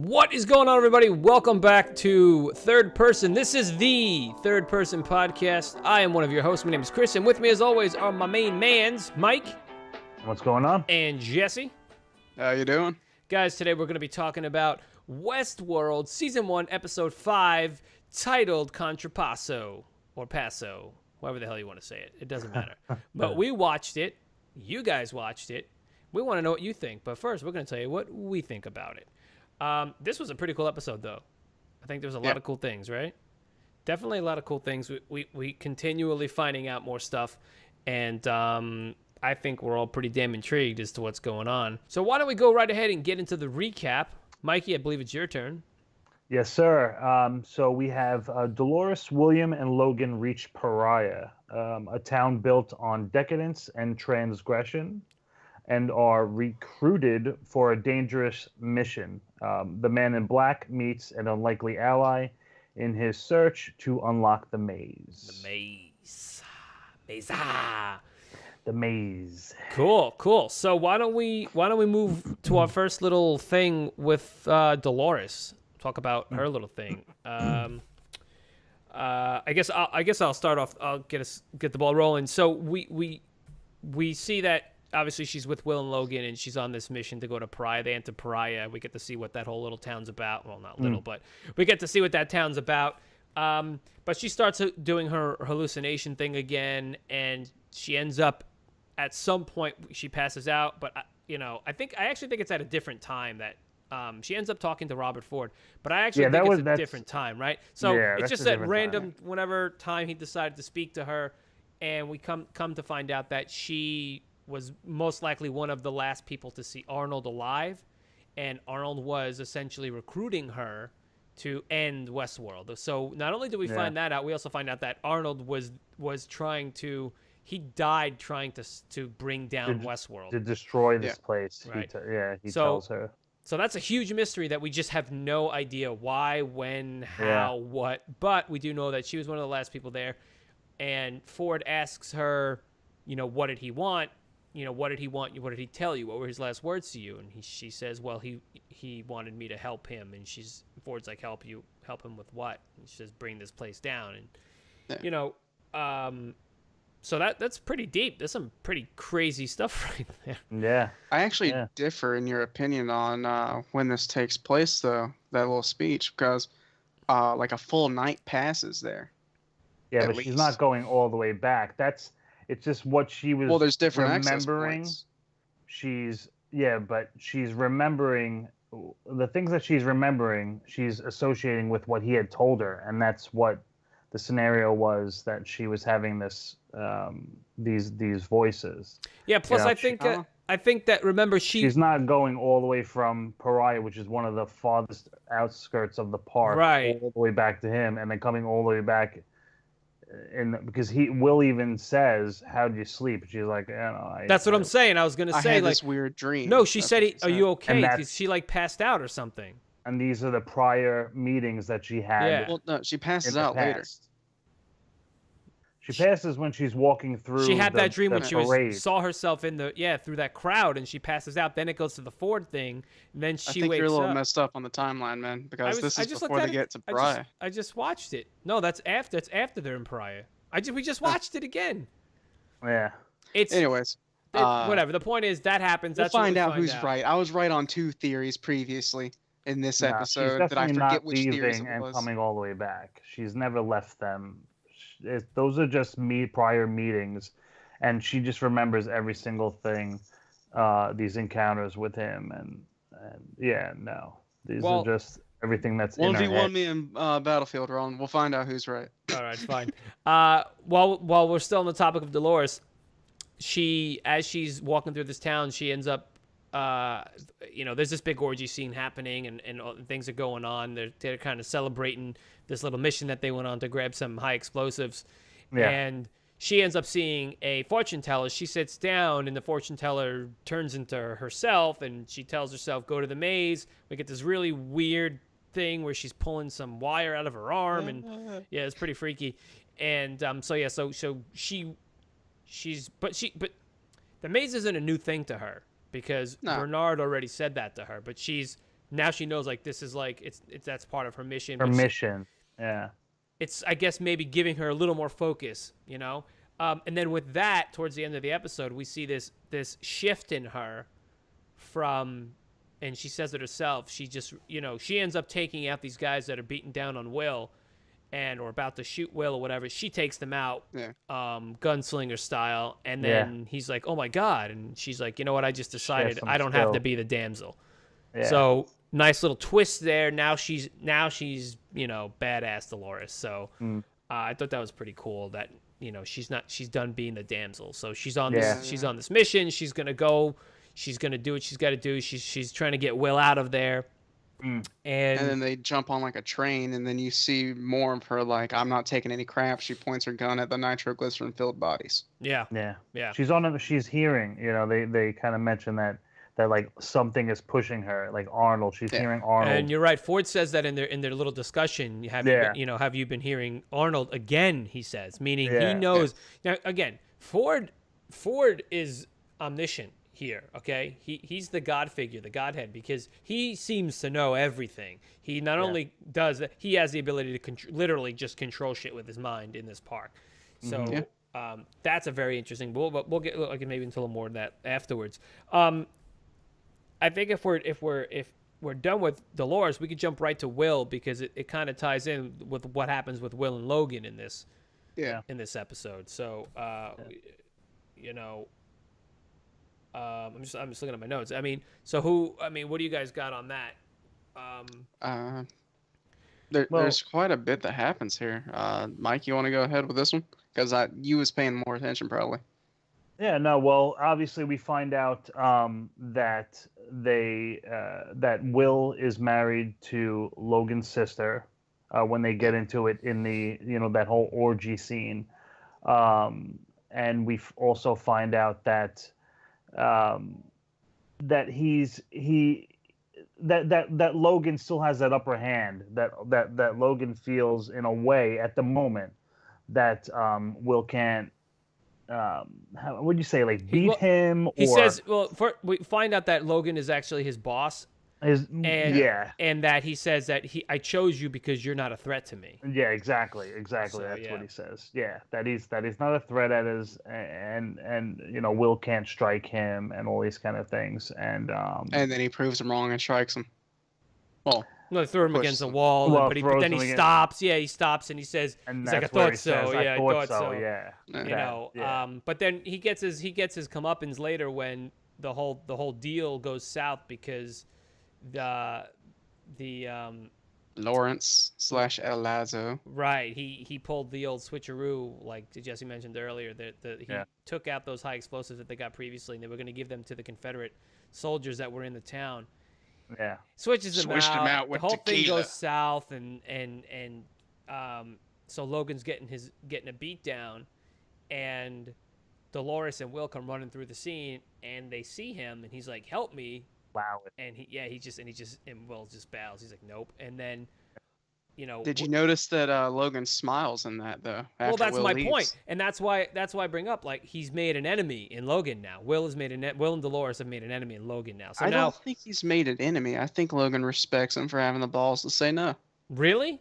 What is going on, everybody? Welcome back to Third Person. This is the Third Person Podcast. I am one of your hosts. My name is Kris, and with me, as always, are my main mans, Mike. What's going on? And Jesse. How you doing? Guys, today we're going to be talking about Westworld, Season 1, Episode 5, titled Contrapasso, or Passo, however the hell you want to say it. It doesn't matter. But we watched it. You guys watched it. We want to know what you think. But first, we're going to tell you what we think about it. This was a pretty cool episode, though. I think there was a lot of cool things, right? Definitely a lot of cool things. We continually finding out more stuff, and I think we're all pretty damn intrigued as to what's going on. So why don't we go right ahead and get into the recap? Mikey, I believe it's your turn. Yes, sir. So we have Dolores, William, and Logan reach Pariah, a town built on decadence and transgression, and are recruited for a dangerous mission. The man in black meets an unlikely ally in his search to unlock the maze. The maze. The maze. Cool. So why don't we move to our first little thing with Dolores? Talk about her little thing. I guess I'll start off. I'll get the ball rolling. So we see that. Obviously, she's with Will and Logan, and she's on this mission to go to Pariah. They enter Pariah. We get to see what that whole little town's about. Well, not little, but we get to see what that town's about. But she starts doing her hallucination thing again, and she ends up, at some point, she passes out. But, I actually think it's at a different time that she ends up talking to Robert Ford. But I actually think it's a different time, right? So it's just at random, whenever time he decided to speak to her, and we come to find out that she was most likely one of the last people to see Arnold alive, and Arnold was essentially recruiting her to end Westworld. So not only do we find that out, we also find out that Arnold was trying to, he died trying to bring down Westworld. To destroy this place. Right. He tells her. So that's a huge mystery that we just have no idea why, when, how, what. But we do know that she was one of the last people there, and Ford asks her, what did he want? What did he want? What did he tell you? What were his last words to you? And she says, well, he wanted me to help him. And Ford's like, help him with what? And she says, bring this place down. And, so that's pretty deep. There's some pretty crazy stuff right there. Yeah. I actually differ in your opinion on when this takes place, though, that little speech, because like a full night passes there. Yeah, but she's not going all the way back. It's just what she was there's different remembering. But she's remembering the things that she's remembering. She's associating with what he had told her, and that's what the scenario was, that she was having this these voices. Yeah. Plus, I think that remember she's not going all the way from Pariah, which is one of the farthest outskirts of the park, right, all the way back to him, and then coming all the way back. Because Will even says, "How did you sleep?" She's like, that's what I'm saying. I was gonna say, I had like, this weird dream. No, she said, "Are you okay?" Because she passed out or something. And these are the prior meetings that she had. Yeah. Well, no, she passes out later. She passes when she's walking through. She had that dream when she saw herself in through that crowd, and she passes out. Then it goes to the Ford thing, and then she wakes up. I think you're a little messed up on the timeline, man, because this is before they get to Pariah. I just watched it. No, that's after. It's after they're in Pariah. We just watched it again. Yeah. Anyways. Whatever. The point is that happens. We'll find out who's right. I was right on 2 theories previously in this episode that I forget which theories it was. And coming all the way back. She's never left them. Those are just prior meetings, and she just remembers every single thing, these encounters with him, these are just everything that's in her head. 1v1 me in Battlefield, Ron. We'll find out who's right. All right, fine. While we're still on the topic of Dolores, as she's walking through this town, she ends up, there's this big orgy scene happening, and things are going on. They're kind of celebrating this little mission that they went on to grab some high explosives. Yeah. And she ends up seeing a fortune teller. She sits down, and the fortune teller turns into herself, and she tells herself, go to the maze. We get this really weird thing where she's pulling some wire out of her arm, and it's pretty freaky. And so she's the maze isn't a new thing to her, because Bernard already said that to her, but she's now she knows like this is like it's that's part of her mission. Her but mission. Yeah. it's I guess maybe giving her a little more focus, you know. And then with that, towards the end of the episode, we see this shift in her from, and she says it herself. She just she ends up taking out these guys that are beating down on Will, or about to shoot Will or whatever. She takes them out, gunslinger style, and then he's like, "Oh my god!" And she's like, "You know what? I just decided I don't have to be the damsel." Yeah. So nice little twist there. Now she's badass Dolores. So I thought that was pretty cool. That she's done being the damsel. So she's on this mission. She's gonna go. She's gonna do what she's got to do. She's trying to get Will out of there. And then they jump on like a train, and then you see more of her like, I'm not taking any crap. She points her gun at the nitroglycerin filled bodies. Yeah. She's hearing, they kind of mention that like something is pushing her, like Arnold. She's hearing Arnold. And you're right. Ford says that in their little discussion. Have you been hearing Arnold again? He says, meaning he knows. Now again, Ford is omniscient here, okay? He's the God figure, the Godhead, because he seems to know everything. He not only does that, he has the ability to literally just control shit with his mind in this park. So that's a very interesting. We'll get maybe into a little more of that afterwards. I think if we're done with Dolores, we could jump right to Will, because it kind of ties in with what happens with Will and Logan in this episode. So I'm just looking at my notes. I mean, what do you guys got on that? There's quite a bit that happens here. Mike, you want to go ahead with this one? Because you was paying more attention probably. Yeah, no. Well, obviously we find out that that Will is married to Logan's sister when they get into it in the that whole orgy scene, and we also find out that that that Logan still has that upper hand, that Logan feels in a way at the moment that Will can't what would you say, like beat him? He says, we find out that Logan is actually his boss. And that he says that I chose you because you're not a threat to me. Yeah, exactly. So, that's what he says. Yeah, that he's not a threat at his, and Will can't strike him and all these kind of things. And then he proves him wrong and strikes him. Well, no, they throw him against the wall, but then he stops. Yeah, he stops and he says, he's like, I thought so. Yeah, I thought so. Yeah. But then he gets his comeuppance later when the whole deal goes south, because the Lawrence / El Lazo. Right. He pulled the old switcheroo, like Jesse mentioned earlier, that he took out those high explosives that they got previously, and they were going to give them to the Confederate soldiers that were in the town. Yeah. Switched them out. With the whole tequila. thing goes south, and so Logan's getting a beat down, and Dolores and Will come running through the scene, and they see him, and he's like, "Help me!" Wow. And Will just bows. He's like, "Nope." And then, Did you notice that Logan smiles in that though? Well, that's Will my leaves? point, and that's why I bring up, like, he's made an enemy in Logan now. Will and Dolores have made an enemy in Logan now. So I don't think he's made an enemy. I think Logan respects him for having the balls to say no. Really?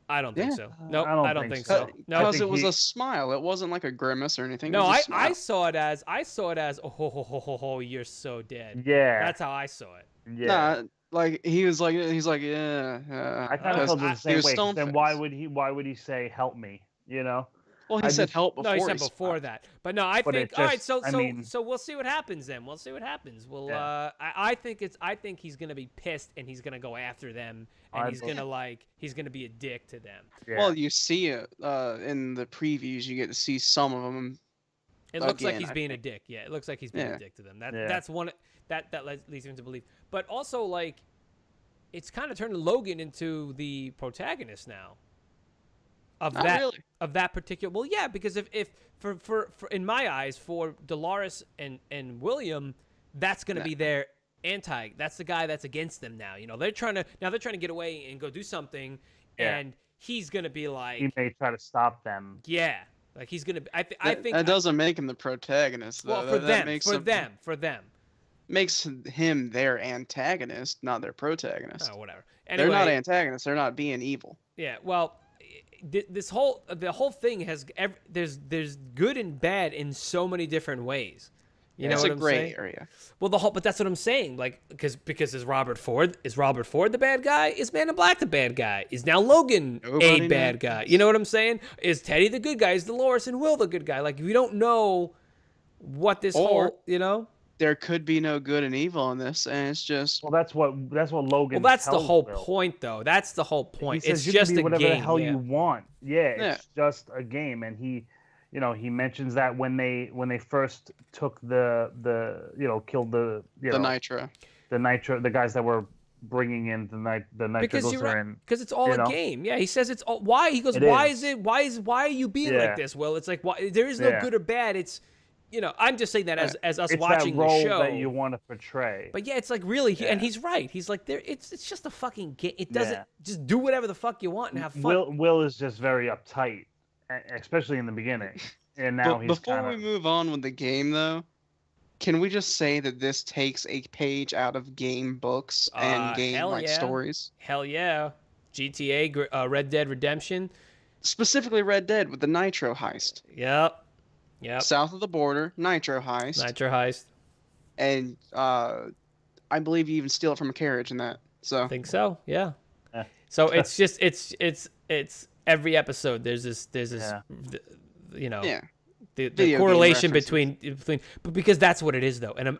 I don't think so. No, I don't think so. No, because it was a smile. It wasn't like a grimace or anything. No, I saw it as oh, you're so dead. Yeah. That's how I saw it. Yeah. Nah, like he's like yeah. I kind of felt the same way. Then why would he say help me? Well, he said help before. No, he said before that. But no, I think all right. So we'll see what happens then. We'll see what happens. I think he's gonna be pissed, and he's gonna go after them, and he's gonna be a dick to them. Yeah. Well, you see it in the previews. You get to see some of them. It looks like he's being a dick. Yeah, it looks like he's being a dick to them. That's one that leads him to believe. But also, like, it's kind of turning Logan into the protagonist now. Of that particular, well, yeah, because if for in my eyes, for Dolores and William, that's going to be their anti. That's the guy that's against them now. They're trying to get away and go do something, and he's going to be like, he may try to stop them. Yeah, like he's going to. I think that doesn't make him the protagonist, though. Well, for them. makes him their antagonist, not their protagonist. Oh, whatever. They're not Anyway, antagonists. They're not being evil. yeah. Well, the whole thing has there's good and bad in so many different ways. You know It's what a I'm gray saying? area. Well, but that's what I'm saying. Like, because is Robert Ford the bad guy? Is Man in Black the bad guy? Is now Logan Nobody a bad knows. guy? You know what I'm saying? Is Teddy the good guy? Is Dolores and Will the good guy? Like, we don't know what this Or- whole, you know. There could be no good and evil in this, and it's just Well, that's what Logan. Well, that's the tells whole Will. point, though. That's the whole point. He says It's you can just be a whatever game. the hell yeah. you want. Yeah, Yeah. it's just a game, and he mentions that when they first took the killed the Nitro. the nitro, the guys that were bringing in the Because you're right. nitroglycerin. Because it's all you a know? game. Yeah, he says it's all. Why? He goes, It why is. is it? Why are you being Yeah. like this? Well, it's like why there is no Yeah. good or bad. It's, I'm just saying that as us It's watching that role the show. that you want to portray. But yeah, it's like really, and Yeah. he's right. He's like it's just a fucking game. It doesn't Yeah. just do whatever the fuck you want and have fun. Will is just very uptight, especially in the beginning, and now But he's before kind we of move on with the game, though, can we just say that this takes a page out of game books and game hell like yeah. stories? Hell yeah, GTA, Red Dead Redemption. Specifically, Red Dead with the Nitro heist. Yep. South of the border, Nitro heist, Nitro Heist. and I believe you even steal it from a carriage in that. So I think so. Yeah. Yeah. So it's just it's every episode there's this Yeah. yeah, the Video game correlation references. between but because that's what it is though, and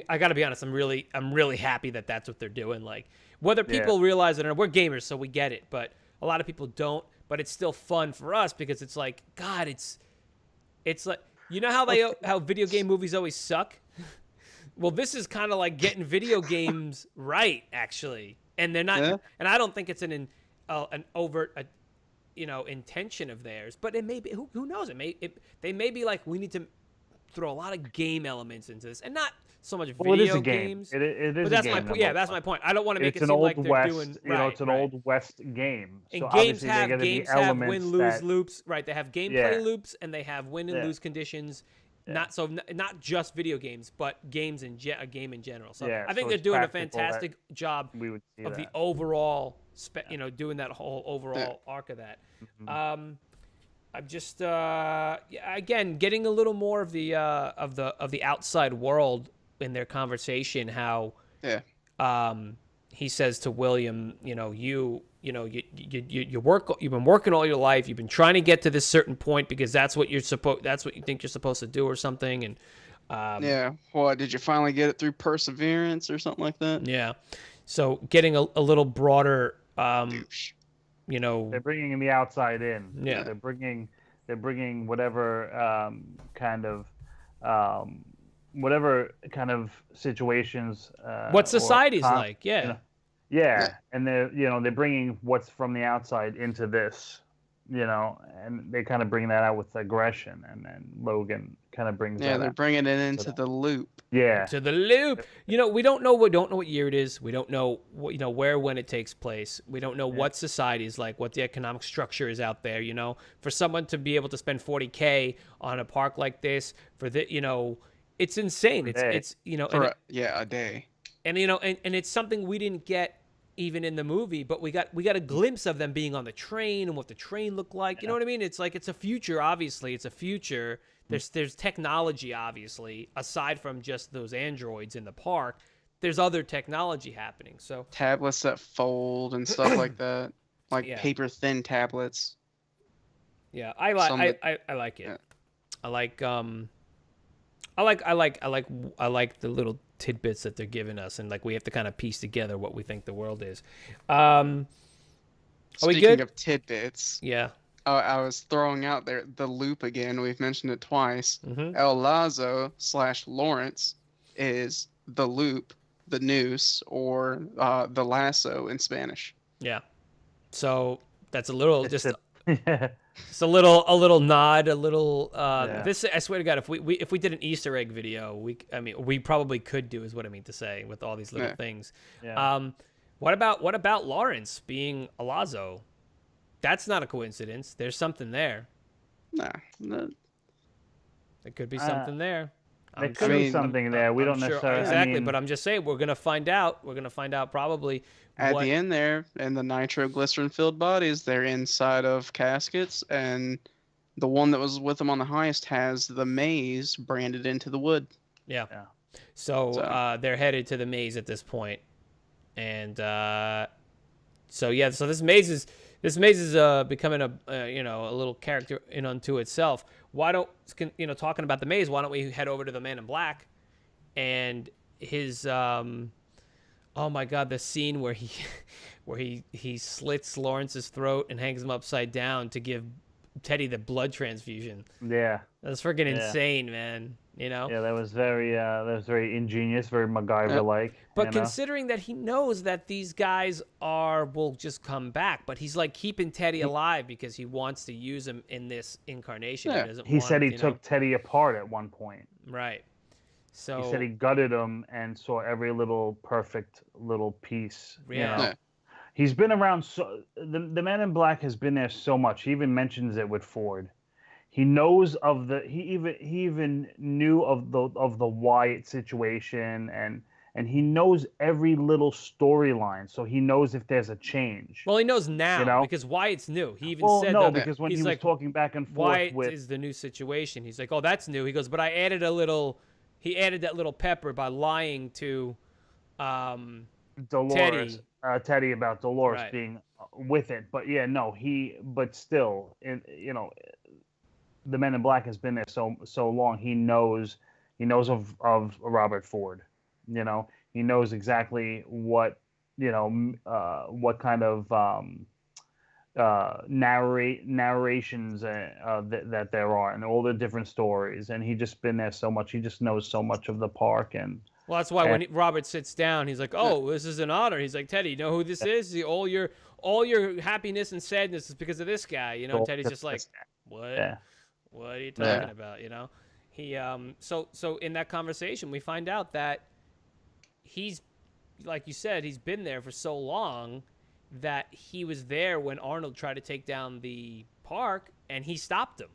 I got to be honest, I'm really happy that that's what they're doing. Like, whether people realize it or not, we're gamers, so we get it, but a lot of people don't. But it's still fun for us because it's like, God, it's like, you know how video game movies always suck. Well, this is kind of like getting video games right, actually, and they're not. Yeah. And I don't think it's an overt intention of theirs, but it may be. Who knows? They may be like, we need to throw a lot of game elements into this, and not so much video it is a game. games. It is But a that's game. that's my point. I don't want to make It's it an seem old like they're west, doing it's an right. old west game. And So games obviously have they're gonna be games have elements win lose that- loops, right? They have gameplay Yeah. loops and they have win and Yeah. lose conditions. Yeah. Not just video games, but games a game in general. So Yeah, I think so they're it's doing a practical that fantastic job we would see of that. the overall, doing that whole overall Yeah. arc of that. Mm-hmm. I'm just again getting a little more of the outside world in their conversation. How yeah. he says to William, you work, you've been working all your life, you've been trying to get to this certain point because that's what you think you're supposed to do or something, and Yeah. What, did you finally get it through perseverance or something like that? yeah. So getting a little broader, Douche. They're bringing the outside in. Yeah. They're bringing whatever whatever kind of situations. what or society's con- like, yeah. you know, Yeah. and they're bringing what's from the outside into this, and they kind of bring that out with aggression, and then Logan kind of brings Yeah, that they're out. bringing it into the loop. Yeah, To the loop. We don't know what year it is. We don't know where, when it takes place. We don't know what society is like, what the economic structure is out there. For someone to be able to spend $40K on a park like this it's insane. It's For a day. and it's something we didn't get even in the movie, but we got a glimpse of them being on the train and what the train looked like. You know what I mean? It's like, it's a future. Obviously, it's a future. There's technology, obviously, aside from just those androids in the park. There's other technology happening. So Tablets that fold and stuff like that. Like Yeah. paper thin tablets. yeah, I like Some I that- like it. yeah. I like the little tidbits that they're giving us, and like we have to kind of piece together what we think the world is. Are we Speaking good? of tidbits, Yeah. I was throwing out there the loop again. We've mentioned it twice. Mm-hmm. El Lazo / Lawrence is the loop, the noose, or the lasso in Spanish. Yeah. So that's a little It's just a- yeah. it's a little nod, a little Yeah. this, I swear to God, if we did an Easter egg video, we probably could do, is what I mean to say, with all these little Yeah. things. Yeah. What about Lawrence being a Lazo? That's not a coincidence. There's something there. Nah, no, There could be something there. There could be something there. We don't necessarily exactly, but I'm just saying we're gonna find out. We're gonna find out probably at the end there, and the nitroglycerin-filled bodies, they're inside of caskets, and the one that was with them on the heist has the maze branded into the wood. Yeah. So they're headed to the maze at this point, and so this maze is becoming a a little character in unto itself. Why don't talking about the maze? Why don't we head over to the Man in Black, and his oh my God, the scene where he slits Lawrence's throat and hangs him upside down to give Teddy the blood transfusion. Yeah, that's freaking insane, man. Yeah, that was very ingenious, very MacGyver-like. But considering that he knows that these guys will just come back, but he's like keeping Teddy alive because he wants to use him in this incarnation. Yeah. He said he took Teddy apart at one point. Right. So he said he gutted him and saw every little perfect little piece. Yeah. He's been around the Man in Black has been there so much. He even mentions it with Ford. He knows of he even knew of the Wyatt situation, and he knows every little storyline, so he knows if there's a change. Well, he knows now because Wyatt's new. He even said because when he was talking back and forth Wyatt is the new situation. He's like, oh, that's new. He goes, but I added he added that little pepper by lying to Dolores, Teddy about Dolores being with it. But but still, the Men in Black has been there so long. He knows of Robert Ford. He knows exactly what kind of narrations that there are, and all the different stories. And he just been there so much. He just knows so much of the park. And well, that's why when Robert sits down, he's like, "Oh, this is an honor." He's like, "Teddy, you know who this is? All your happiness and sadness is because of this guy." Teddy's just like, "What? Yeah. What are you talking about?" He so in that conversation, we find out that he's, like you said, he's been there for so long that he was there when Arnold tried to take down the park, and he stopped him.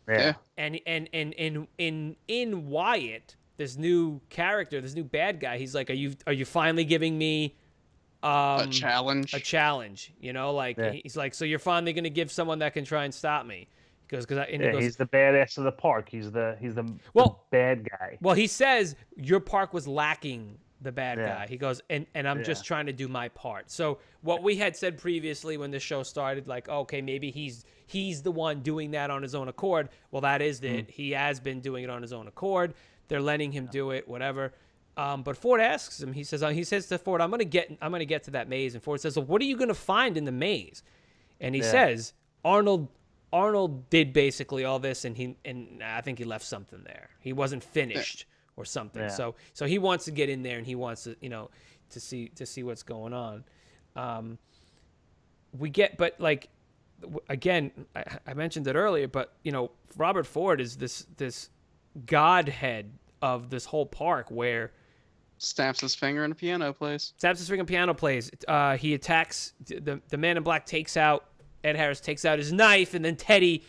Yeah. And in Wyatt, this new character, this new bad guy, he's like, are you finally giving me a challenge? A challenge, he's like, so you're finally going to give someone that can try and stop me. He goes, he's the badass of the park. He's the bad guy. Well, he says your park was lacking the bad guy. He goes, and I'm just trying to do my part. So what we had said previously when the show started, like, okay, maybe he's the one doing that on his own accord. Well, that is it. He has been doing it on his own accord. They're letting him do it, whatever. But Ford asks him. He says to Ford, I'm gonna get to that maze. And Ford says, well, what are you gonna find in the maze? And he says, Arnold did basically all this, and I think he left something there. He wasn't finished or something. Yeah. So he wants to get in there, and he wants to to see what's going on. But like again, I mentioned it earlier, but Robert Ford is this godhead of this whole park where snaps his finger and a piano plays. He attacks the Man in Black. Ed Harris takes out his knife, and then Teddy,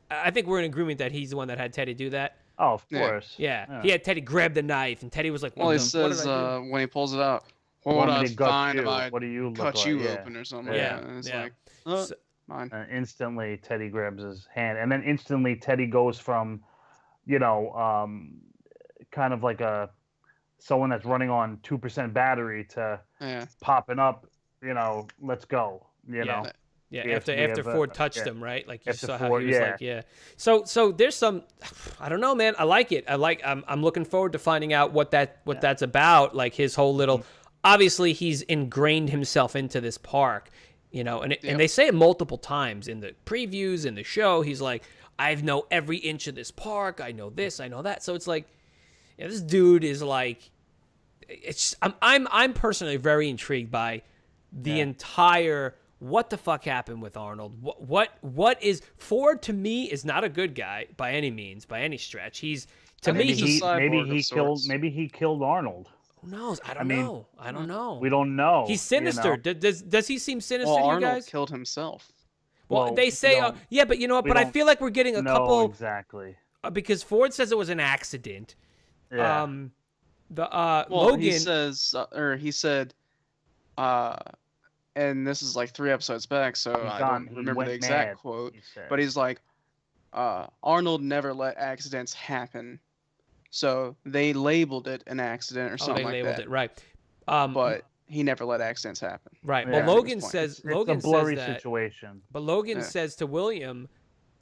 I think we're in agreement that he's the one that had Teddy do that. Oh, of course. Yeah. He had Teddy grab the knife, and Teddy was like, well, he says when he pulls it out, what would I find if I cut you open or something? Yeah. And it's like, mine. Instantly, Teddy grabs his hand, and then instantly Teddy goes from, kind of like someone that's running on 2% battery to popping up, let's go, Yeah, after Ford touched him, right? Like you saw how he was like, So there's some, I don't know, man. I like it. I'm looking forward to finding out what that's about. Like his whole little, obviously he's ingrained himself into this park, and they say it multiple times in the previews, in the show. He's like, I know every inch of this park. I know this, I know that. So it's like, this dude is like, I'm personally very intrigued by the entire. What the fuck happened with Arnold? What is Ford to me is not a good guy by any means, by any stretch. Maybe he killed Arnold. Who knows? I don't know. I don't know. We don't know. He's sinister. Does he seem sinister to you guys? Arnold killed himself. Well, they say, but you know what? But I feel like we're getting a couple exactly because Ford says it was an accident. Yeah. Well, Logan. he says, or he said, uh, and this is like 3 episodes back, so I don't He remember the went exact mad, quote. he said. But he's like, Arnold never let accidents happen, so they labeled it an accident or Oh, something they like labeled that. it right. But he never let accidents happen. Right. Yeah. Well, Logan It's says It's Logan a blurry says that, situation. but Logan Yeah. says to William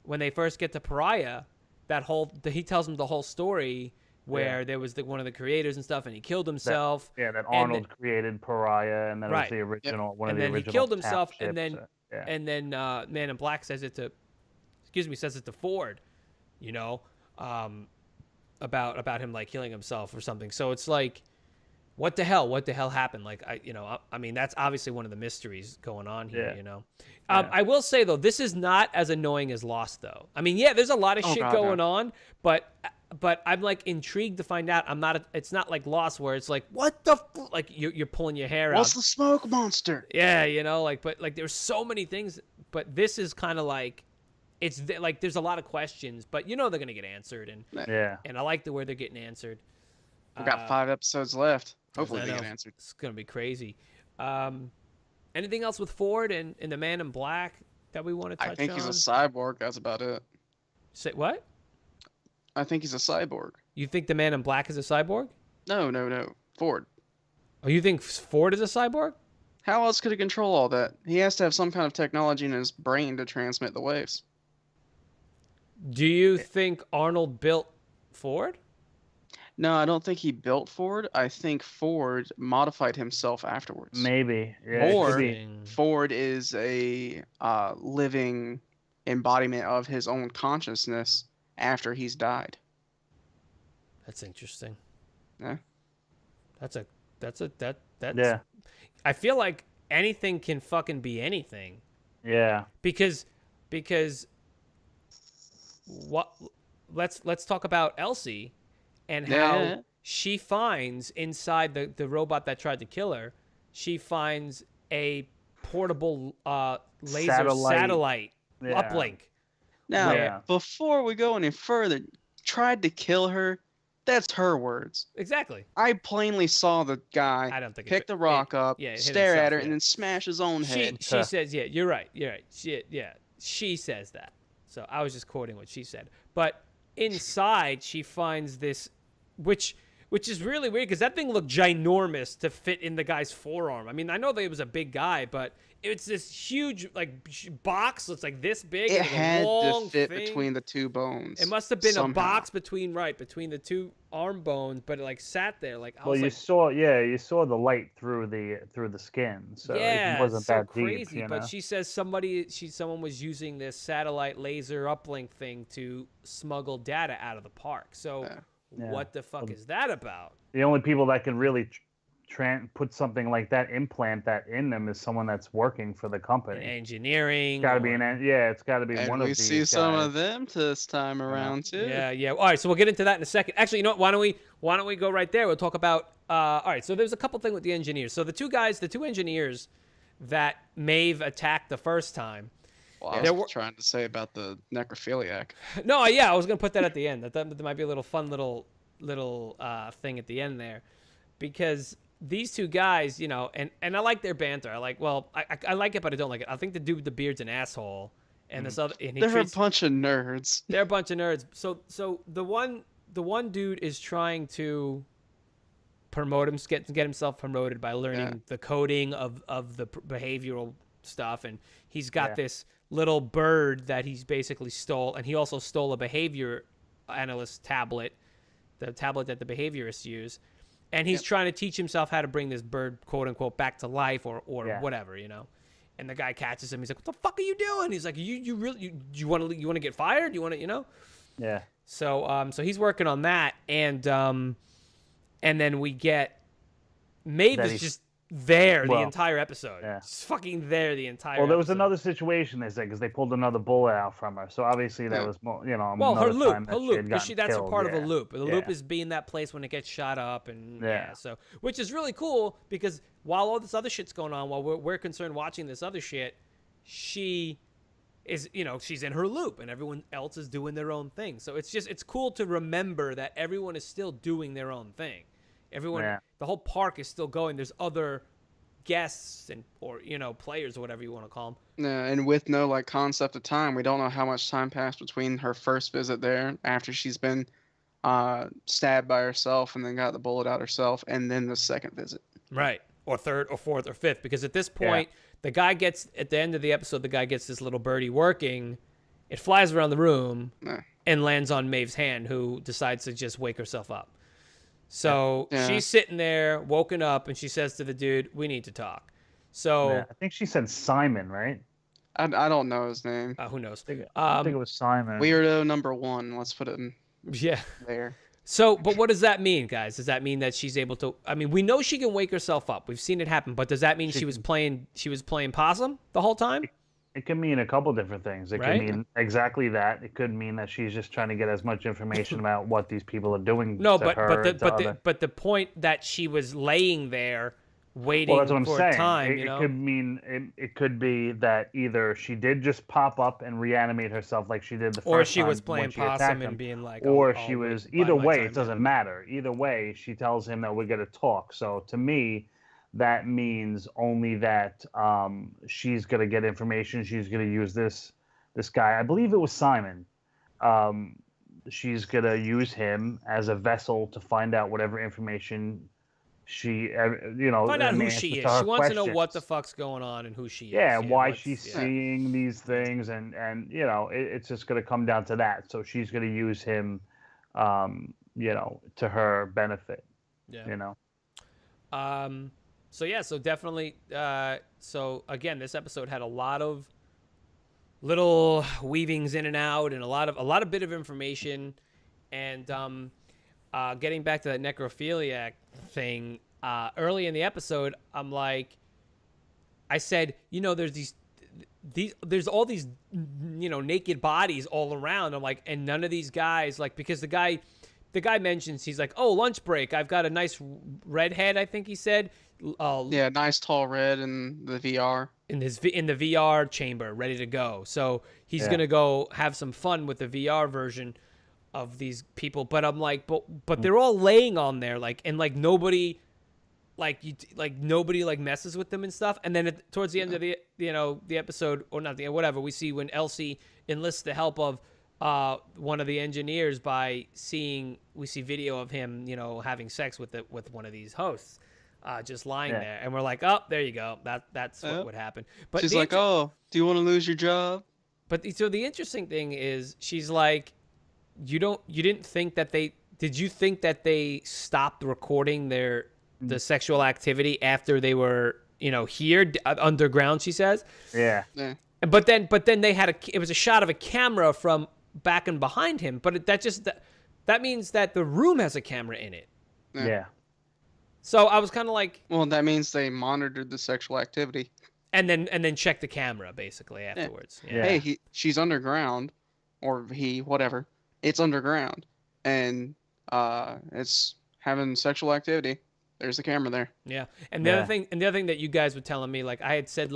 when they first get to Pariah, he tells him the whole story where there was one of the creators and stuff, and he killed himself. That Arnold created Pariah, and that was Right. the original one of And the then he original killed himself, and townships, then Man in Black says it to Ford, you know, about him like killing himself or something. So it's like, what the hell happened? Like, I mean, that's obviously one of the mysteries going on here, Yeah. you know. Yeah. I will say though, this is not as annoying as Lost though. I mean, yeah, there's a lot of shit going on, but I'm like intrigued to find out. It's not like Lost where it's like, what the like you're pulling your hair out. What's the smoke monster? Yeah, you know, like, but like there's so many things, but this is kind of like, like there's a lot of questions, but you know they're gonna get answered, and I like the way they're getting answered. We've got 5 episodes left. Hopefully they get answered. It's gonna be crazy. Anything else with Ford and the Man in Black that we want to touch on? I think he's a cyborg. That's about it. Say what? I think he's a cyborg. You think the Man in Black is a cyborg? No. Ford. Oh, you think Ford is a cyborg? How else could he control all that? He has to have some kind of technology in his brain to transmit the waves. Do you think Arnold built Ford? No, I don't think he built Ford. I think Ford modified himself afterwards. Maybe. Yeah, Or Ford is a living embodiment of his own consciousness after he's died. That's interesting. Yeah. That's Yeah. I feel like anything can fucking be anything. Yeah. Because what let's talk about Elsie and how she finds inside the robot that tried to kill her, she finds a portable laser satellite uplink. Now, before we go any further, tried to kill her. That's her words. Exactly. I plainly saw the guy pick the rock up, stare at her, and then smash his own head. She says, yeah, you're right. She says that. So I was just quoting what she said. But inside, she finds this, which is really weird because that thing looked ginormous to fit in the guy's forearm. I mean, I know that it was a big guy, but it's this huge like box. It's like this big. It had to fit between the two bones. It must have been a box between the two arm bones, but it like sat there. Like you saw the light through the skin, so it wasn't so that crazy. deep. But she says someone was using this satellite laser uplink thing to smuggle data out of the park. So what the fuck is that about? The only people that can really put something like that, implant that in them, is someone that's working for the company. Engineering. It's got to be it's got to be one of these. And we see some of them this time around too. Yeah. All right, so we'll get into that in a second. Actually, you know what? Why don't we go right there? We'll talk about. All right, so there's a couple things with the engineers. So the two engineers that Maeve attacked the first time. Well, I was trying to say about the necrophiliac. No, yeah, I was gonna put that at the end. That might be a little fun little thing at the end there, because these two guys, you know, and I like their banter. I like it, but I don't like it. I think the dude with the beard's an asshole, and this other, and they're a bunch of nerds. They're a bunch of nerds. So the one dude is trying to promote him, get himself promoted by learning the coding of the behavioral stuff, and he's got this little bird that he's basically stole, and he also stole a behavior analyst tablet, the tablet that the behaviorists use. And he's trying to teach himself how to bring this bird, quote unquote, back to life or whatever, you know. And the guy catches him. He's like, "What the fuck are you doing?" He's like, "You really you want to get fired? You want to, you know?" Yeah. So he's working on that, and then we get Maeve is just there the entire episode. Yeah. Just fucking there the entire. Well, there was episode. another situation they said because they pulled another bullet out from her. So obviously that was more, you know. Well, her loop, that's a part of a loop. The loop is being that place when it gets shot up, and so which is really cool because while all this other shit's going on, while we're concerned watching this other shit, she is, she's in her loop and everyone else is doing their own thing. So it's cool to remember that everyone is still doing their own thing. Everyone, the whole park is still going. There's other guests or players or whatever you want to call them. And with no like concept of time, we don't know how much time passed between her first visit there after she's been stabbed by herself and then got the bullet out herself, and then the second visit. Right. Or third or fourth or fifth, because at this point, the guy gets, at the end of the episode, the guy gets this little birdie working. It flies around the room and lands on Maeve's hand, who decides to just wake herself up. So she's sitting there, woken up, and she says to the dude, "We need to talk." So I think she said Simon, right? I don't know his name. Who knows? I think it was Simon. Weirdo number one. Let's put it in there. So, but what does that mean, guys? Does that mean that she's able to? I mean, we know she can wake herself up. We've seen it happen. But does that mean she was playing possum the whole time? It can mean a couple different things. It could mean exactly that. It could mean that she's just trying to get as much information about what these people are doing. No, but the point that she was laying there waiting that's what I'm for saying. time. It could mean it could be that either she did just pop up and reanimate herself like she did the first time, or she was playing possum and being like, or she was. Either way, it doesn't matter. Either way, she tells him that we're gonna talk. So to me, that means only that she's gonna get information. She's gonna use this guy. I believe it was Simon. She's gonna use him as a vessel to find out whatever information she, find out who she is. She wants to know what the questions. fuck's going on and who she is. Yeah, why she's seeing these things, and it's just gonna come down to that. So she's gonna use him, to her benefit. Yeah. So definitely. So again, this episode had a lot of little weavings in and out, and a lot of bit of information, and getting back to that necrophiliac thing, early in the episode, I said, there's all these, naked bodies all around. I'm like, and none of these guys, because the guy mentions, he's like, oh, lunch break, I've got a nice redhead, I think he said. Nice tall red in the VR. In the VR chamber, ready to go. So he's gonna go have some fun with the VR version of these people. But I'm like, but they're all laying on there, nobody, nobody messes with them and stuff. And then towards the end of the the episode, or not the end, whatever, we see when Elsie enlists the help of one of the engineers we see video of him, having sex with one of these hosts. Just lying there, and we're like, oh, there you go. That's what would happen. But she's like, oh, do you want to lose your job? But so the interesting thing is, she's like, did you think that they stopped recording the sexual activity after they were here underground? She says. Yeah. But then they had it was a shot of a camera from back and behind him. But that means that the room has a camera in it. Yeah. So I was kind of like, well, that means they monitored the sexual activity, and then checked the camera basically afterwards. Yeah. Hey, she's underground, or whatever. It's underground, and it's having sexual activity. There's the camera there. Yeah, and the other thing that you guys were telling me, I had said,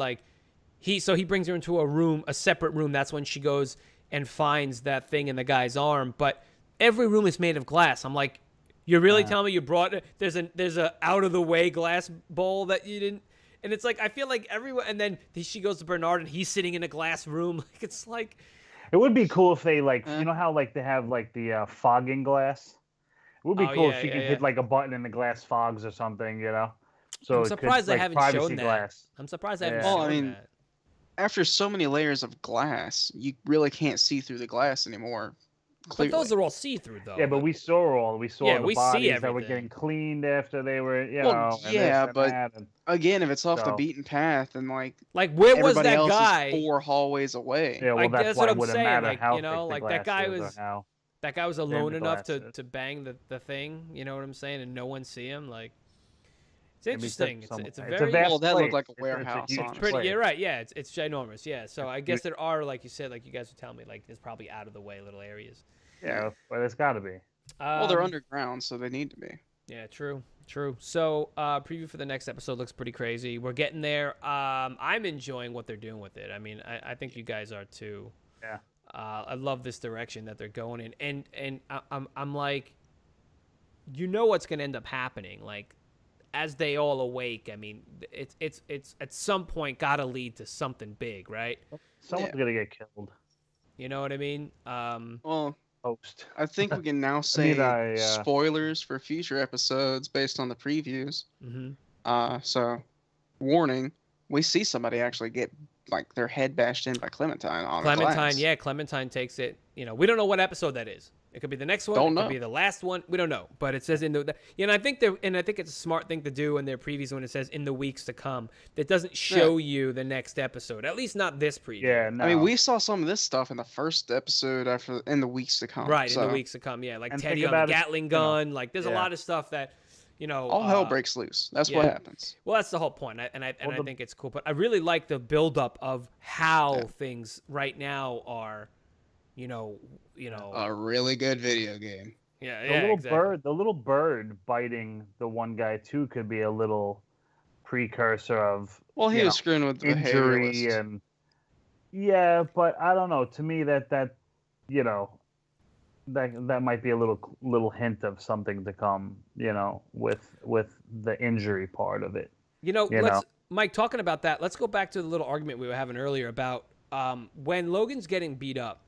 he brings her into a separate room. That's when she goes and finds that thing in the guy's arm. But every room is made of glass. I'm like, you're really telling me you brought there's a out of the way glass bowl that you didn't, and it's like, I feel like everyone, and then she goes to Bernard and he's sitting in a glass room. It's like, it would be cool if they how they have the fogging glass. It would be cool if she could hit a button and the glass fogs or something, So I'm surprised they haven't shown that. Glass. I'm surprised they haven't Well, shown that. After so many layers of glass, you really can't see through the glass anymore. Clearly. But those are all see-through, though. Yeah, but we saw the bodies that were everything. getting cleaned after they were, again, if it's off the beaten path and where was that else guy? Is 4 hallways away. Yeah, well, that's what why I'm it wouldn't saying. matter how that guy was. That guy was alone enough to to bang the thing. You know what I'm saying? And no one see him. It's interesting. It's a very well. That looked like a warehouse. It's pretty. You're right. Yeah, it's ginormous. Yeah. So I guess there are, like you said, like you guys were telling me, there's probably out of the way little areas. Yeah, but it's got to be. Well, they're underground, so they need to be. Yeah, true. True. So, preview for the next episode looks pretty crazy. We're getting there. I'm enjoying what they're doing with it. I mean, I think you guys are too. Yeah. I love this direction that they're going in, and I'm like, you know what's gonna end up happening. Like, as they all awake, I mean, it's at some point got to lead to something big, right? Someone's gonna get killed. You know what I mean? Well, Host. I think we can now say spoilers for future episodes based on the previews. So, warning: we see somebody actually get like their head bashed in by Clementine on a glass. Yeah, Clementine takes it. You know, we don't know what episode that is. It could be the next one. Don't know. Could be the last one. We don't know. But it says in the and I think it's a smart thing to do in their previews when it says in the weeks to come. That doesn't show you the next episode. At least not this preview. Yeah, no. I mean, we saw some of this stuff in the first episode in the weeks to come. Right, so. in the weeks to come. Yeah, like And Teddy think on the about it, Gatling gun. Like there's a lot of stuff that, you know, all hell breaks loose. That's what happens. Well, that's the whole point, I think it's cool. But I really like the buildup of how things right now are, you know, a really good video game. Yeah, the little bird biting the one guy too could be a little precursor of. Well, he was screwing with the injury behavioralist. and. Yeah, but I don't know. To me, that you know, that might be a little hint of something to come. You know, with the injury part of it. Mike, talking about that, let's go back to the little argument we were having earlier about when Logan's getting beat up.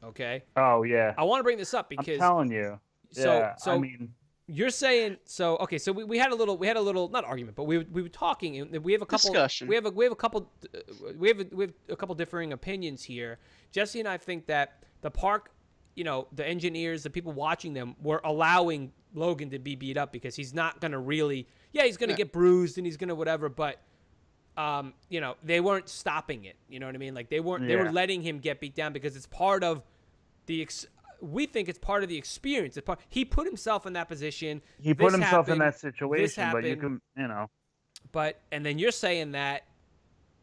Okay. Oh yeah. I want to bring this up because I'm telling you. So I mean, you're saying so. Okay, so we had a little not argument, but we were talking, and we have a couple discussion. We have a couple differing opinions here. Jesse and I think that the park, you know, the engineers, the people watching them were allowing Logan to be beat up because he's not gonna really. Yeah, he's gonna get bruised and he's gonna whatever, but. You know, they weren't stopping it. You know what I mean? Like they weren't. They were letting him get beat down because it's part of the. We think it's part of the experience. He put himself in that position. He put himself in that situation, but you can, you know. But and then you're saying that.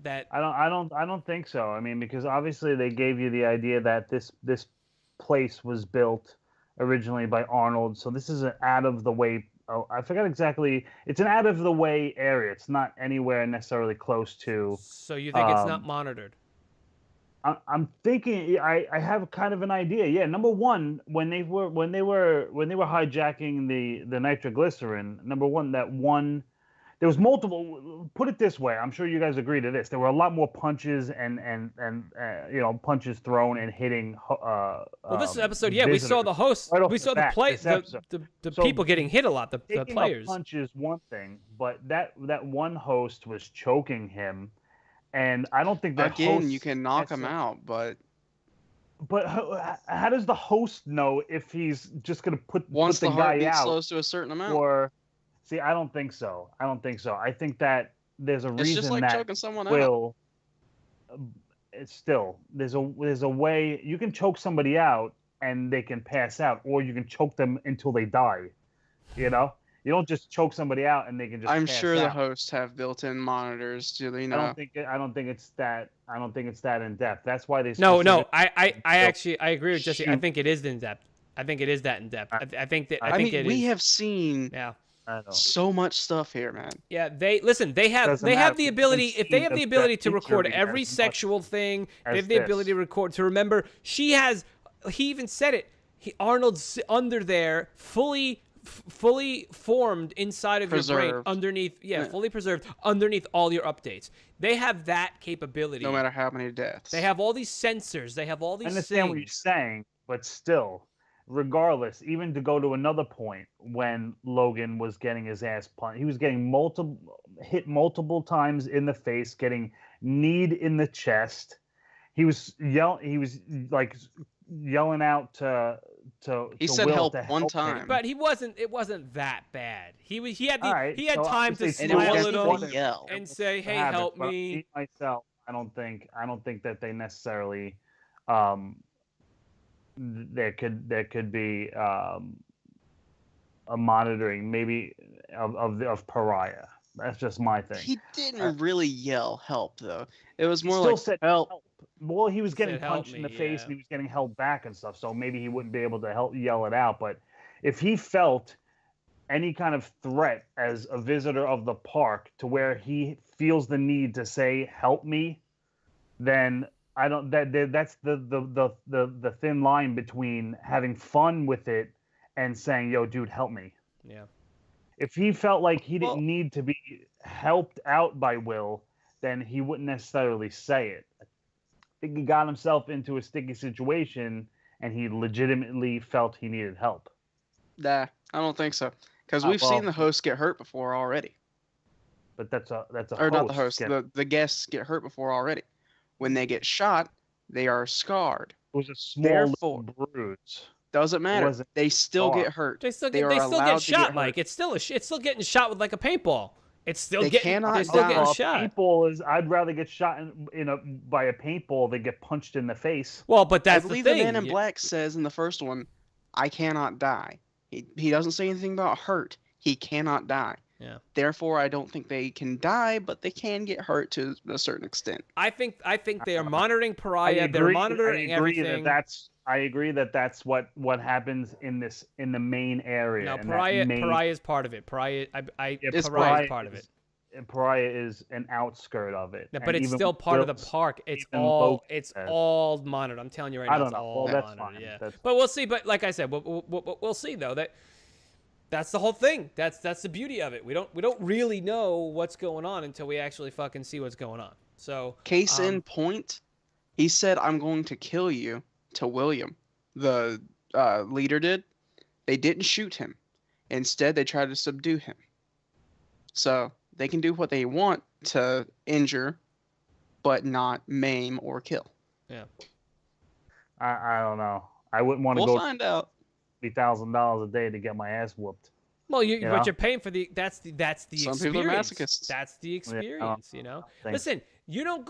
I don't think so. I mean, because obviously they gave you the idea that this place was built originally by Arnold, so this is an out of the way. Oh, I forgot exactly. It's an out of the way area. It's not anywhere necessarily close to. So you think it's not monitored? I'm thinking. I have kind of an idea. Yeah. Number one, when they were hijacking the nitroglycerin. Number one, there was multiple. Put it this way. I'm sure you guys agree to this. There were a lot more punches and punches thrown and hitting. Well, this episode, we saw the host. We saw the people getting hit a lot. The players. Punch is one thing, but that one host was choking him, and I don't think that again you can knock him out, but. But how does the host know if he's just going to put the guy out? Once the heartbeat slows to a certain amount. Or see, I don't think so. I think that there's a reason it's just like that choking someone out. It's still there's a way you can choke somebody out and they can pass out, or you can choke them until they die. You know, you don't just choke somebody out and they can just. I'm pass sure out. the hosts have built-in monitors to I don't think it's that. I don't think it's that in depth. That's why they. No. I agree with Jesse. I think it is in depth. I think it is that in depth. I think we have seen. Yeah. So much stuff here, man. Yeah, they have the ability. If they have the ability to record every sexual thing, they have the ability to remember. He even said it. Arnold's under there, fully formed inside of your brain, underneath. Yeah, fully preserved underneath all your updates. They have that capability. No matter how many deaths. They have all these sensors. They have all these. I understand things. what you're saying, but still. Regardless, even to go to another point when Logan was getting his ass punched, he was getting hit multiple times in the face, getting kneed in the chest. He was yelling out to. He said Will help to one help time, him. But it wasn't that bad. He had so time to obviously smile it at wasn't him yell. and say, "Hey, help but me." Myself, I don't think that they necessarily. There could be a monitoring maybe of Pariah. That's just my thing. He didn't really yell help though. It was more Still like said help. Well, he was getting Said, "Help punched in the me," face yeah. and he was getting held back and stuff. So maybe he wouldn't be able to yell it out. But if he felt any kind of threat as a visitor of the park to where he feels the need to say help me, then I don't that's the thin line between having fun with it and saying, yo dude, help me. Yeah. If he felt like he didn't need to be helped out by Will, then he wouldn't necessarily say it. I think he got himself into a sticky situation and he legitimately felt he needed help. Nah, I don't think so. Because we've seen the host get hurt before already. But that's a or host. Not the host. The guests get hurt before already. When they get shot, they are scarred. It was a small bruise. Doesn't matter. They still get hurt. They still get shot, Mike. It's still getting shot with like a paintball. It's still They getting cannot getting shot. Paintball is. I'd rather get shot by a paintball than get punched in the face. Well, but that's I believe the thing. The Man in Black says in the first one, "I cannot die." He doesn't say anything about hurt. He cannot die. Yeah. Therefore, I don't think they can die, but they can get hurt to a certain extent. I think they are monitoring Pariah. They're monitoring everything. I agree that that's what happens in the main area. No, Pariah is part of it. Pariah is part of it. And Pariah is an outskirt of it. Yeah, but it's still part of the park. It's all monitored. I'm telling you right now. I don't know. All that's monitored. fine. Yeah. That's but we'll see. But like I said, we'll see though. That's the whole thing. That's the beauty of it. We don't really know what's going on until we actually fucking see what's going on. So case in point, he said, "I'm going to kill you." To William, the leader did. They didn't shoot him. Instead, they tried to subdue him. So they can do what they want to injure, but not maim or kill. Yeah. I don't know. I wouldn't want to We'll find out. $3,000 a day to get my ass whooped. Well, but you're paying for that's the Some experience. People are masochists. That's the experience, you know. Thanks. Listen, you don't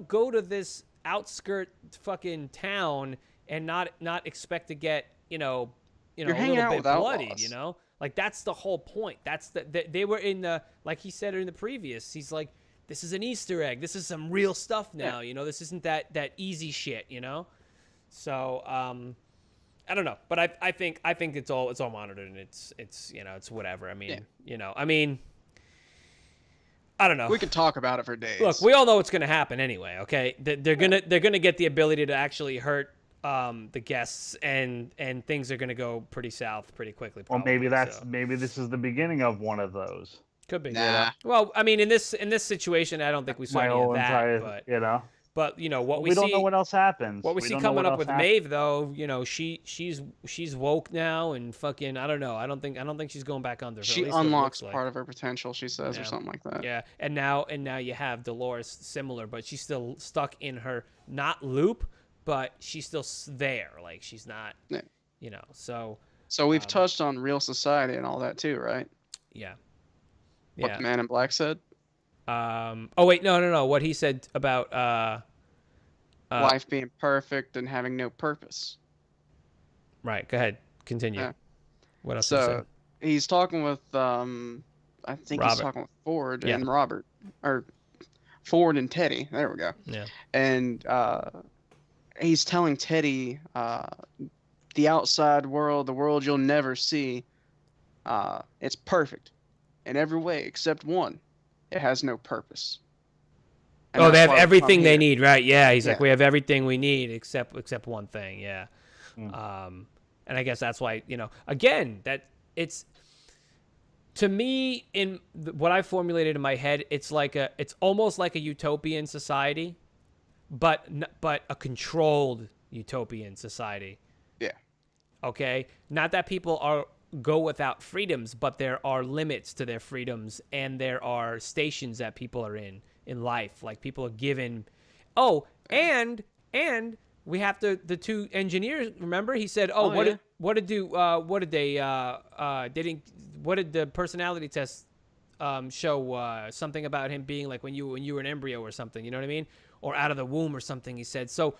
go to this outskirt fucking town and not expect to get a little bit bloodied, you know. Like that's the whole point. That's they were in the, like he said in the previous. He's like, this is an Easter egg. This is some real stuff now. You know, this isn't that easy shit. You know. So I don't know, but I think it's all monitored and it's whatever. I mean, I don't know. We could talk about it for days. Look, we all know what's going to happen anyway. Okay, they're gonna get the ability to actually hurt the guests, and things are gonna go pretty south pretty quickly. Probably, well, maybe this is the beginning of one of those. Could be. Nah. Well, I mean, in this situation, I don't think we saw any of that. But what we don't know what else happens. What we see coming up with Maeve, though, she's woke now and fucking, I don't know. I don't think she's going back under. She unlocks part of her potential, she says, or something like that. Yeah, and now you have Dolores similar, but she's still stuck in her not loop, but she's still there. Like she's not, So we've touched on real society and all that too, right? Yeah. What the Man in Black said. Oh wait, no. What he said about life being perfect and having no purpose. Right. Go ahead. Continue. Yeah. What else? So he's talking with I think Robert. he's talking with Ford and Robert, or Ford and Teddy. There we go. Yeah. And he's telling Teddy, the outside world, the world you'll never see, it's perfect in every way except one. It has no purpose. And they have everything they need, right? Yeah, he's like, we have everything we need except one thing, yeah. And I guess that's why, again, that it's, to me, in what I formulated in my head, it's almost like a utopian society, but a controlled utopian society. Yeah. Okay? Not that people go without freedoms, but there are limits to their freedoms, and there are stations that people are in life. Like people are given. Oh, and we have the two engineers. Remember, he said, what did the personality test show? Something about him being like when you were an embryo or something. You know what I mean? Or out of the womb or something. He said. So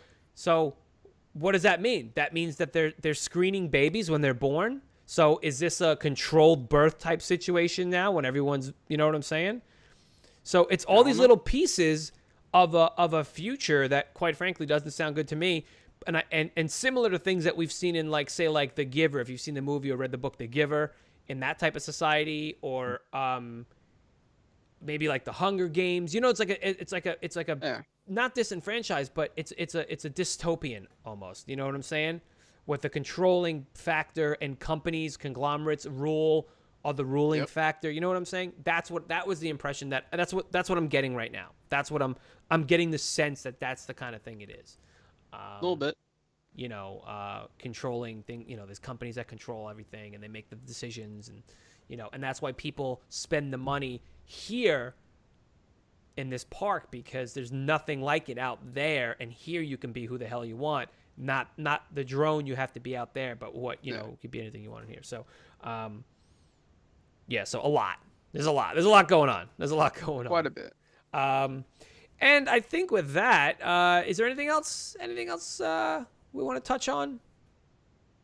what does that mean? That means that they're screening babies when they're born. So is this a controlled birth type situation now when everyone's, you know what I'm saying? So it's all these little pieces of a future that, quite frankly, doesn't sound good to me. And similar to things that we've seen in, like, say, like The Giver. If you've seen the movie or read the book The Giver, in that type of society, or maybe like the Hunger Games. You know, it's like a not disenfranchised, but it's a dystopian almost. You know what I'm saying? With the controlling factor and companies, conglomerates rule or the ruling factor. You know what I'm saying? That was the impression that's what I'm getting right now. That's what I'm getting the sense that that's the kind of thing it is. A little bit. You know, controlling thing. You know, there's companies that control everything and they make the decisions, and you know, and that's why people spend the money here in this park, because there's nothing like it out there, and here you can be who the hell you want. Not the drone, you have to be out there, but what, you know, it could be anything you want in here. So, so a lot. There's a lot going on. Quite a bit. And I think with that, is there anything else we want to touch on?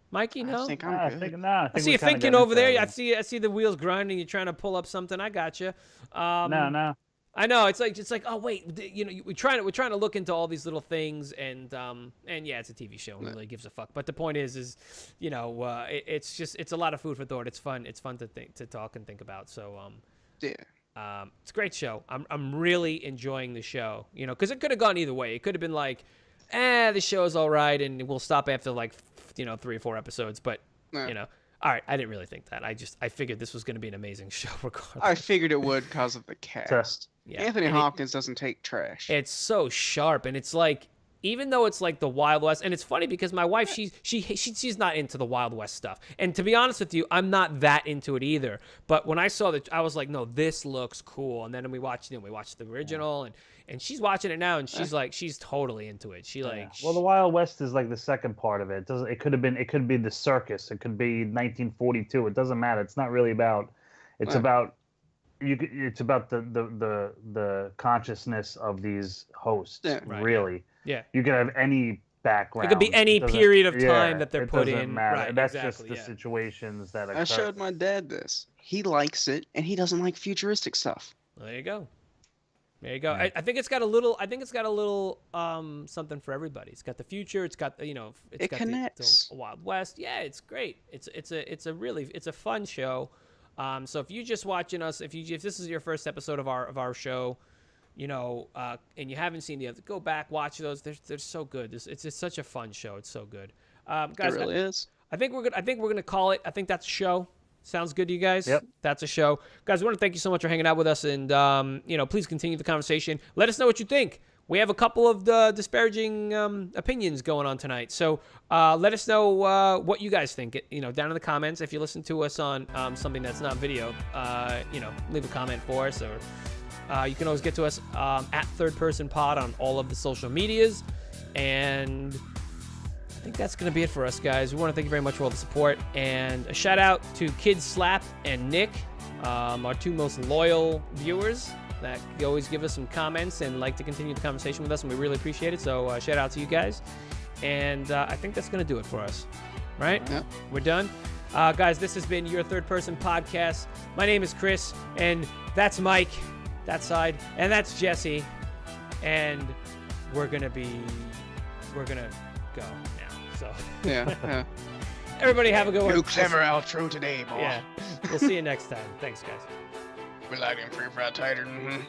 Mikey, no? I think I'm good. I see you thinking over there. I see the wheels grinding. You're trying to pull up something. I got you. No. I know. It's like, oh wait, you know, we're trying to look into all these little things, and yeah, it's a TV show. Nobody gives a fuck. But the point is, you know, it's a lot of food for thought. It's fun. It's fun to talk and think about. So it's a great show. I'm really enjoying the show. You know, because it could have gone either way. It could have been like, the show's all right, and we'll stop after like, you know, 3 or 4 episodes. But you know. All right, I didn't really think that. I figured this was going to be an amazing show regardless. I figured it would because of the cast. Yeah. Anthony Hopkins doesn't take trash. It's so sharp, and it's like, even though it's like the Wild West, and it's funny because my wife, she's not into the Wild West stuff. And to be honest with you, I'm not that into it either. But when I saw that, I was like, no, this looks cool. And then we watched the original, and she's watching it now, and she's like, she's totally into it. Well, the Wild West is like the second part of it. It could be the circus. It could be 1942. It doesn't matter. It's not really about. It's about. It's about the consciousness of these hosts. Yeah. Right. Really. Yeah. You could have any background. It could be any period of time that they're put in. It doesn't matter. Right, That's exactly, just the situations that occur. I showed my dad this. He likes it, and he doesn't like futuristic stuff. There you go. Yeah. I think it's got a little. Something for everybody. It's got the future. It's got It connects. The Wild West. Yeah, it's great. It's a fun show. So if you're just watching us, if this is your first episode of our show, you know, and you haven't seen the other, go back, watch those. They're so good. It's just such a fun show. It's so good. Guys, it really is. I think we're gonna call it. I think that's a show. Sounds good to you guys? Yep. That's a show. Guys, we want to thank you so much for hanging out with us, and please continue the conversation. Let us know what you think. We have a couple of the disparaging opinions going on tonight. So let us know what you guys think. Down in the comments. If you listen to us on something that's not video, leave a comment for us. Or you can always get to us at Third Person Pod on all of the social medias. And I think that's going to be it for us, guys. We want to thank you very much for all the support. And a shout out to Kid Slap and Nick, our 2 most loyal viewers that always give us some comments and like to continue the conversation with us, and we really appreciate it. So shout out to you guys. And I think that's going to do it for us. Right? Yep. We're done. Guys, this has been your Third Person Podcast. My name is Kris, and that's Mike, that side, and that's Jesse. And we're going to go now. So yeah. Everybody have a good one. You clever outro today, boy. Yeah. We'll see you next time. Thanks, guys. We like him free fry tighter. Mm-hmm.